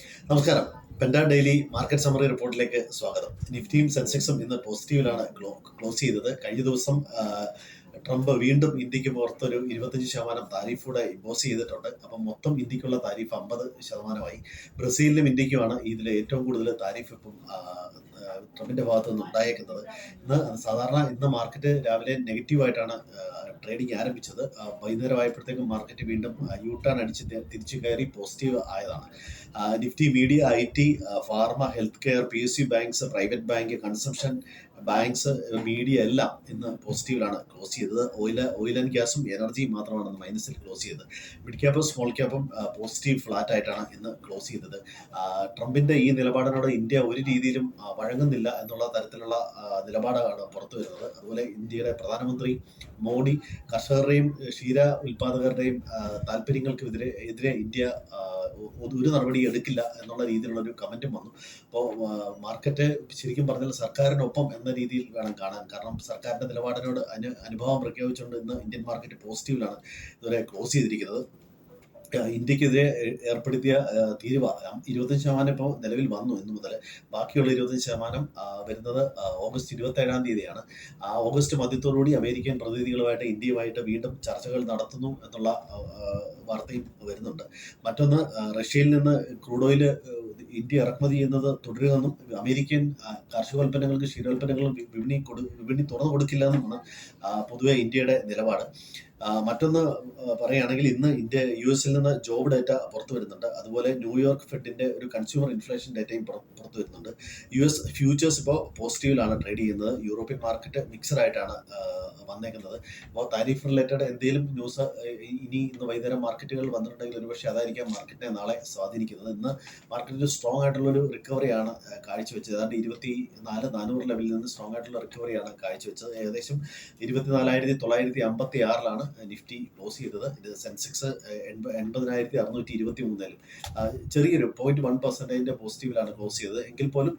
നമസ്കാരം. Penta daily market summary റിപ്പോർട്ടിലേക്ക് സ്വാഗതം. നിഫ്റ്റിയും സെൻസെക്സും ഇന്ന് പോസിറ്റീവിലാണ് ക്ലോസ് ചെയ്തത്. കഴിഞ്ഞ ദിവസം ട്രംപ് വീണ്ടും ഇന്ത്യക്ക് പുറത്തൊരു 25% താരിഫ് കൂടെ ഇമ്പോസ് ചെയ്തിട്ടുണ്ട്. അപ്പം മൊത്തം ഇന്ത്യക്കുള്ള താരിഫ് 50%. ബ്രസീലിനും ഇന്ത്യക്കുമാണ് ഇതിൽ ഏറ്റവും കൂടുതൽ താരിഫ് ഇപ്പം ട്രംപിന്റെ ഭാഗത്തു നിന്ന് ഉണ്ടായേക്കുന്നത്. ഇന്ന് മാർക്കറ്റ് രാവിലെ നെഗറ്റീവായിട്ടാണ് ട്രേഡിംഗ് ആരംഭിച്ചത്. വൈകുന്നേരം ആയപ്പോഴത്തേക്കും മാർക്കറ്റ് വീണ്ടും യു ടേൺ അടിച്ച് തിരിച്ചു കയറി പോസിറ്റീവ് ആയതാണ്. Nifty media, IT, pharma, health care, PSU banks, private bank, consumption banks, media എല്ലാം ഇന്ന് പോസിറ്റീവിലാണ് ക്ലോസ് ചെയ്തത്. ഓയിൽ ആൻഡ് ഗ്യാസും എനർജിയും മാത്രമാണ് ഇന്ന് മൈനസിൽ ക്ലോസ് ചെയ്തത്. മിഡ് ക്യാപ്പും സ്മോൾ ക്യാപ്പും പോസിറ്റീവ് ഫ്ലാറ്റ് ആയിട്ടാണ് ഇന്ന് ക്ലോസ് ചെയ്തത്. ട്രംപിന്റെ ഈ നിലപാടിനോട് ഇന്ത്യ ഒരു രീതിയിലും വഴങ്ങുന്നില്ല എന്നുള്ള തരത്തിലുള്ള നിലപാടാണ് പുറത്തു വരുന്നത്. അതുപോലെ ഇന്ത്യയുടെ പ്രധാനമന്ത്രി മോഡി കർഷകരുടെയും ക്ഷീര ഉൽപാദകരുടെയും താല്പര്യങ്ങൾക്ക് എതിരെ ഇന്ത്യ ഒരു നടപടി എടുക്കില്ല എന്നുള്ള രീതിയിലുള്ള ഒരു കമന്റും വന്നു. അപ്പോൾ മാർക്കറ്റ് ശരിക്കും പറഞ്ഞാൽ സർക്കാരിനൊപ്പം എന്ന രീതിയിൽ വേണം കാണാൻ. കാരണം സർക്കാരിന്റെ നിലപാടിനോട് അനുഭാവം പ്രഖ്യാപിച്ചുകൊണ്ട് ഇന്ന് ഇന്ത്യൻ മാർക്കറ്റ് പോസിറ്റീവിലാണ് ഇതുവരെ ക്ലോസ് ചെയ്തിരിക്കുന്നത്. ഇന്ത്യക്കെതിരെ ഏർപ്പെടുത്തിയ തീരുവ 25% ഇപ്പോൾ നിലവിൽ വന്നു ഇന്നു മുതൽ. ബാക്കിയുള്ള 25% വരുന്നത് ഓഗസ്റ്റ് 27 ഓഗസ്റ്റ് മധ്യത്തോടുകൂടി അമേരിക്കൻ പ്രതിനിധികളുമായിട്ട് ഇന്ത്യയുമായിട്ട് വീണ്ടും ചർച്ചകൾ നടത്തുന്നു എന്നുള്ള വാർത്തയും വരുന്നുണ്ട്. മറ്റൊന്ന്, റഷ്യയിൽ നിന്ന് ക്രൂഡ് ഓയിൽ ഇന്ത്യ ഇറക്കുമതി ചെയ്യുന്നത് തുടരുമെന്നും അമേരിക്കൻ കാർഷികോൽപ്പന്നങ്ങൾക്ക് ക്ഷീരോൽപ്പന്നങ്ങളും വിപണി തുറന്നു കൊടുക്കില്ല എന്നുമാണ് പൊതുവെ ഇന്ത്യയുടെ നിലപാട്. മറ്റൊന്ന് പറയുകയാണെങ്കിൽ ഇന്ന് US നിന്ന് ജോബ് ഡേറ്റ പുറത്തു വരുന്നുണ്ട്. അതുപോലെ ന്യൂയോർക്ക് ഫെഡിന്റെ ഒരു കൺസ്യൂമർ ഇൻഫ്ലേഷൻ ഡേറ്റയും പുറത്തു വരുന്നുണ്ട്. US ഫ്യൂച്ചേഴ്സ് ഇപ്പോൾ പോസിറ്റീവിലാണ് ട്രേഡ് ചെയ്യുന്നത്. യൂറോപ്യൻ മാർക്കറ്റ് മിക്സഡ് ആയിട്ടാണ് വന്നേക്കുന്നത്. അപ്പോൾ താരിഫ് റിലേറ്റഡ് എന്തെങ്കിലും ന്യൂസ് ഇന്ന് വൈകുന്നേരം മാർക്കറ്റുകൾ വന്നിട്ടുണ്ടെങ്കിൽ ഒരുപക്ഷെ അതായിരിക്കാം മാർക്കറ്റിനെ നാളെ സ്വാധീനിക്കുന്നത്. ഇന്ന് മാർക്കറ്റിൽ സ്ട്രോങ് ആയിട്ടുള്ളൊരു റിക്കവറിയാണ് കാഴ്ചവെച്ചത്. ഏതാണ്ട് 24,400 ലെവലിൽ നിന്ന് സ്ട്രോങ് ആയിട്ടുള്ള റിക്കവറിയാണ് കാഴ്ചവെച്ചത്. ഏകദേശം 24,956 നിഫ്റ്റി ക്ലോസ് ചെയ്തത്. ഇത് സെൻസെക്സ് 80,623 ചെറിയൊരു 0.1% പോസിറ്റീവിലാണ് ക്ലോസ് ചെയ്തത്. എങ്കിൽ പോലും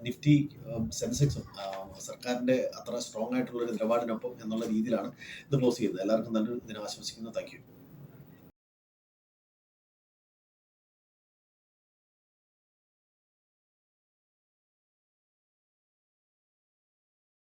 നിഫ്റ്റി സെൻസെക്സും സർക്കാരിന്റെ അത്ര സ്ട്രോങ് ആയിട്ടുള്ള ഒരു നിലപാടിനൊപ്പം എന്നുള്ള രീതിയിലാണ് ഇത് ക്ലോസ് ചെയ്തത്. എല്ലാവർക്കും നല്ലൊരു ദിനം ആശംസിക്കുന്നു. Thank you.